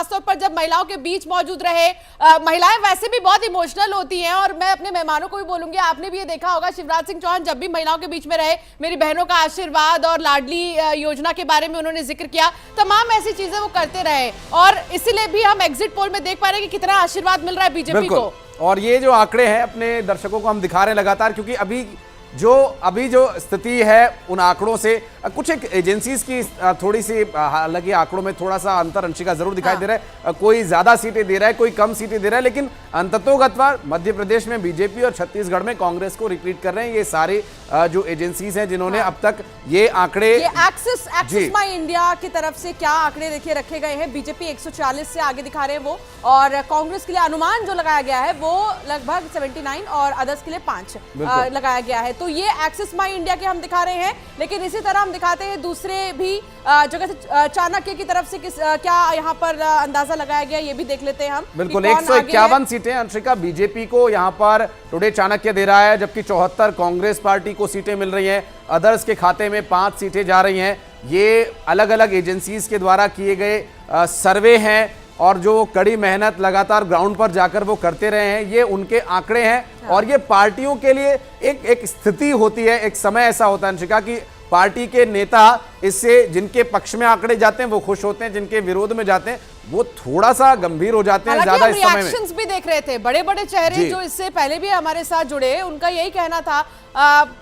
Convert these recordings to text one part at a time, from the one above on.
खासतौर पर जब महिलाओं के बीच मौजूद रहे। महिलाएं वैसे भी बहुत इमोशनल होती हैं और मैं अपने मेहमानों को भी बोलूंगी, आपने भी ये देखा होगा, शिवराज सिंह चौहान जब भी महिलाओं के बीच में रहे, मेरी बहनों का आशीर्वाद और लाडली योजना के बारे में उन्होंने जिक्र किया, तमाम ऐसी चीजें वो करते रहे और इसीलिए भी हम एग्जिट पोल में देख पा रहे हैं कि कितना आशीर्वाद मिल रहा है बीजेपी को। और ये जो आंकड़े हैं अपने दर्शकों को हम दिखा रहे हैं लगातार, क्योंकि अभी जो स्थिति है उन आंकड़ों से कुछ एक एजेंसीज की थोड़ी सी, हालांकि आंकड़ों में थोड़ा सा अंतर अंशिका जरूर दिखाई दे रहा है, कोई ज्यादा सीटें दे रहा है, कोई कम सीटें दे रहा है, लेकिन अंततोगत्वा मध्य प्रदेश में बीजेपी और छत्तीसगढ़ में कांग्रेस को रिपीट कर रहे हैं ये सारे जो एजेंसीज हैं जिन्होंने अब तक ये आंकड़े, ये एक्सिस माई इंडिया की तरफ से क्या आंकड़े देखिए रखे गए हैं। बीजेपी 140 से आगे दिखा रहे हैं वो, और कांग्रेस के लिए अनुमान जो लगाया गया है वो लगभग 79 और अदर्स के लिए 5 लगाया गया है। तो ये एक्सिस माई इंडिया के हम दिखा रहे हैं, लेकिन इसी तरह हम दिखाते हैं दूसरे भी जगह से चाणक्य की तरफ से क्या यहाँ पर अंदाजा लगाया गया, ये भी देख लेते हैं हम। बिल्कुल 151 सीटें अंशिका बीजेपी को यहाँ पर टुडे चाणक्य दे रहा है, जबकि 74 कांग्रेस पार्टी को सीटें मिल रही हैं, अदर्स के खाते में 5 सीटें जा रही हैं। ये अलग अलग एजेंसीज के द्वारा किए गए सर्वे हैं और जो कड़ी मेहनत लगातार ग्राउंड पर जाकर वो करते रहे हैं, ये उनके आंकड़े हैं। और ये पार्टियों के लिए एक स्थिति होती है, एक समय ऐसा होता है अंशिका कि पार्टी के नेता इससे, जिनके पक्ष में आंकड़े जाते हैं वो खुश होते हैं, जिनके विरोध में जाते हैं वो थोड़ा सा गंभीर हो जाते हैं ज्यादा इस समय में। रिएक्शंस भी देख रहे थे, बड़े बड़े चेहरे जो इससे पहले भी हमारे साथ जुड़े, उनका यही कहना था,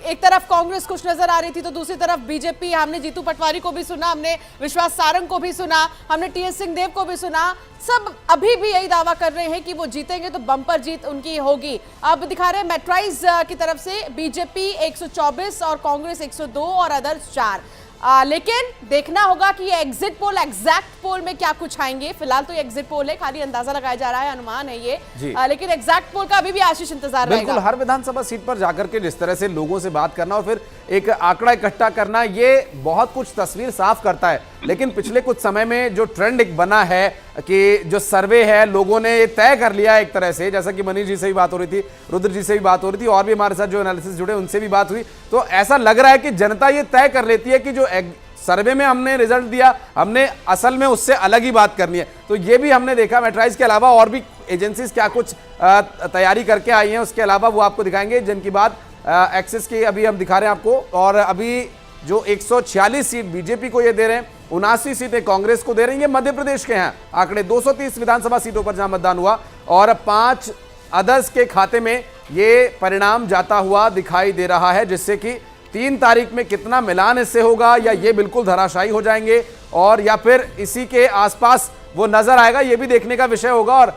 एक तरफ कांग्रेस खुश नजर आ रही थी तो दूसरी तरफ बीजेपी। हमने जीतू पटवारी को भी सुना, हमने विश्वास सारंग को भी सुना, हमने टीएस सिंहदेव को भी सुना, सब अभी भी यही दावा कर रहे हैं कि वो जीतेंगे तो बम्पर जीत उनकी होगी। अब दिखा रहे हैं मेट्राइज की तरफ से बीजेपी 124 और कांग्रेस 102 और अदर्स 4। लेकिन देखना होगा कि ये एग्जिट पोल एग्जैक्ट पोल में क्या कुछ आएंगे। फिलहाल तो ये एग्जिट पोल है, खाली अंदाजा लगाया जा रहा है, अनुमान है ये, लेकिन एग्जैक्ट पोल का अभी भी आशीष इंतजार रहेगा। बिल्कुल, हर विधानसभा सीट पर जाकर के जिस तरह से लोगों से बात करना और फिर एक आंकड़ा इकट्ठा करना, ये बहुत कुछ तस्वीर साफ करता है। लेकिन पिछले कुछ समय में जो ट्रेंड एक बना है कि जो सर्वे है, लोगों ने ये तय कर लिया एक तरह से, जैसा कि मनीष जी से भी बात हो रही थी, रुद्र जी से भी बात हो रही थी, और भी हमारे साथ जो एनालिसिस जुड़े उनसे भी बात हुई, तो ऐसा लग रहा है कि जनता ये तय कर लेती है कि जो सर्वे में हमने रिजल्ट दिया, हमने असल में उससे अलग ही बात करनी है। तो ये भी हमने देखा मेट्राइज के अलावा और भी एजेंसीज क्या कुछ तैयारी करके आई हैं, उसके अलावा वो आपको दिखाएंगे, जिनकी बात एक्सिस की अभी हम दिखा रहे हैं आपको। और अभी जो 146 सीट बीजेपी को ये दे रहे हैं, 79 सीटें कांग्रेस को दे रही है। मध्य प्रदेश के हैं आंकड़े, 230 विधानसभा सीटों पर जहां मतदान हुआ और 5 अदर्स के खाते में ये परिणाम जाता हुआ दिखाई दे रहा है, जिससे कि 3 तारीख में कितना मिलान इससे होगा, या ये बिल्कुल धराशायी हो जाएंगे और या फिर इसी के आसपास वो नजर आएगा, ये भी देखने का विषय होगा। और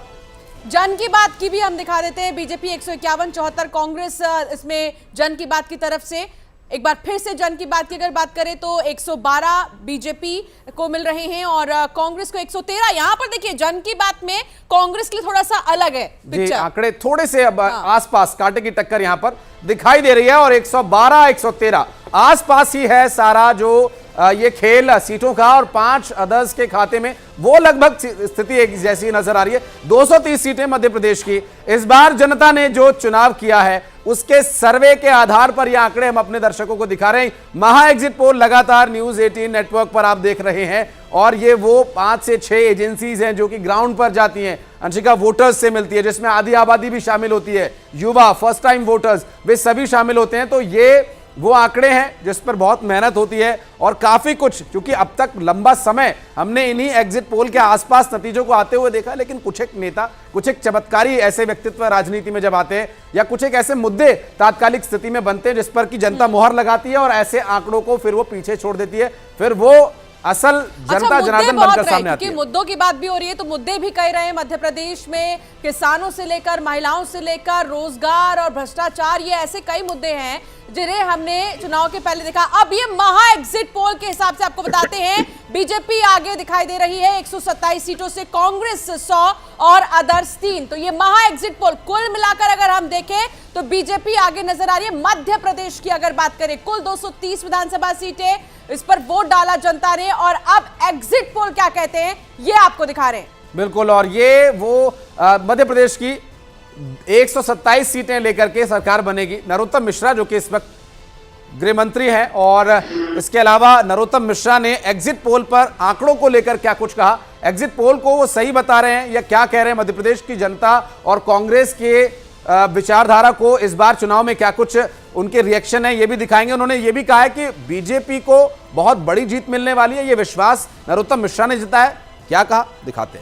जन की बात की भी हम दिखा देते हैं, बीजेपी 151, 74 कांग्रेस इसमें जन की बात की तरफ से। एक बार फिर से जन की बात की अगर बात करें तो 112 बीजेपी को मिल रहे हैं और कांग्रेस को 113। यहां पर देखिए जन की बात में कांग्रेस के लिए थोड़ा सा अलग है पिक्चर, आंकड़े थोड़े से अब आसपास कांटे की टक्कर यहां पर दिखाई दे रही है और 112 113 आसपास ही है सारा जो ये खेल सीटों का, और 5 अदर्स के खाते में वो लगभग स्थिति एक जैसी नजर आ रही है। 230 सीटें मध्य प्रदेश की। इस बार जनता ने जो चुनाव किया है उसके सर्वे के आधार पर ये आंकड़े हम अपने दर्शकों को दिखा रहे हैं। महा एग्जिट पोल लगातार न्यूज 18 नेटवर्क पर आप देख रहे हैं और ये वो 5 से 6 एजेंसीज हैं जो कि ग्राउंड पर जाती हैं, अंशिका, वोटर्स से मिलती है, जिसमें आधी आबादी भी शामिल होती है, युवा, फर्स्ट टाइम वोटर्स, वे सभी शामिल होते हैं। तो ये वो आंकड़े हैं जिस पर बहुत मेहनत होती है और काफी कुछ, क्योंकि अब तक लंबा समय हमने इन्हीं एग्जिट पोल के आसपास नतीजों को आते हुए देखा, लेकिन कुछ एक नेता, कुछ एक चमत्कारी ऐसे व्यक्तित्व राजनीति में जब आते हैं या कुछ एक ऐसे मुद्दे तात्कालिक स्थिति में बनते हैं जिस पर की जनता मोहर लगाती है और ऐसे आंकड़ों को फिर वो पीछे छोड़ देती है, फिर वो असल जनता जनार्दन बनकर सामने आती है। मुद्दों की बात भी हो रही है तो मुद्दे भी कह रहे हैं मध्य प्रदेश में, किसानों से लेकर महिलाओं से लेकर रोजगार और भ्रष्टाचार, ये ऐसे कई मुद्दे हैं जिन्हें हमने चुनाव के पहले देखा। अब ये महा एग्जिट पोल के हिसाब से आपको बताते हैं, बीजेपी आगे दिखाई दे रही है 127 सीटों से, कांग्रेस 100 और अदर्स 3। तो ये महा एग्जिट पोल कुल मिलाकर अगर हम देखें तो बीजेपी आगे नजर आ रही है। मध्य प्रदेश की अगर बात करें, कुल 230 विधानसभा सीटें, इस पर वोट डाला जनता ने और अब एग्जिट पोल क्या कहते हैं ये आपको दिखा रहे हैं। बिल्कुल, और ये वो मध्य प्रदेश की 127 सीटें लेकर के सरकार बनेगी। नरोत्तम मिश्रा जो कि इस वक्त गृह मंत्री हैं। और इसके अलावा नरोत्तम मिश्रा ने एग्जिट पोल पर आंकड़ों को लेकर क्या कुछ कहा, एग्जिट पोल को वो सही बता रहे हैं या क्या कह रहे हैं, मध्य प्रदेश की जनता और कांग्रेस के विचारधारा को इस बार चुनाव में क्या कुछ उनके रिएक्शन है, ये भी दिखाएंगे। उन्होंने ये भी कहा है कि बीजेपी को बहुत बड़ी जीत मिलने वाली है, ये विश्वास नरोत्तम मिश्रा ने जताया। क्या कहा, दिखाते हैं।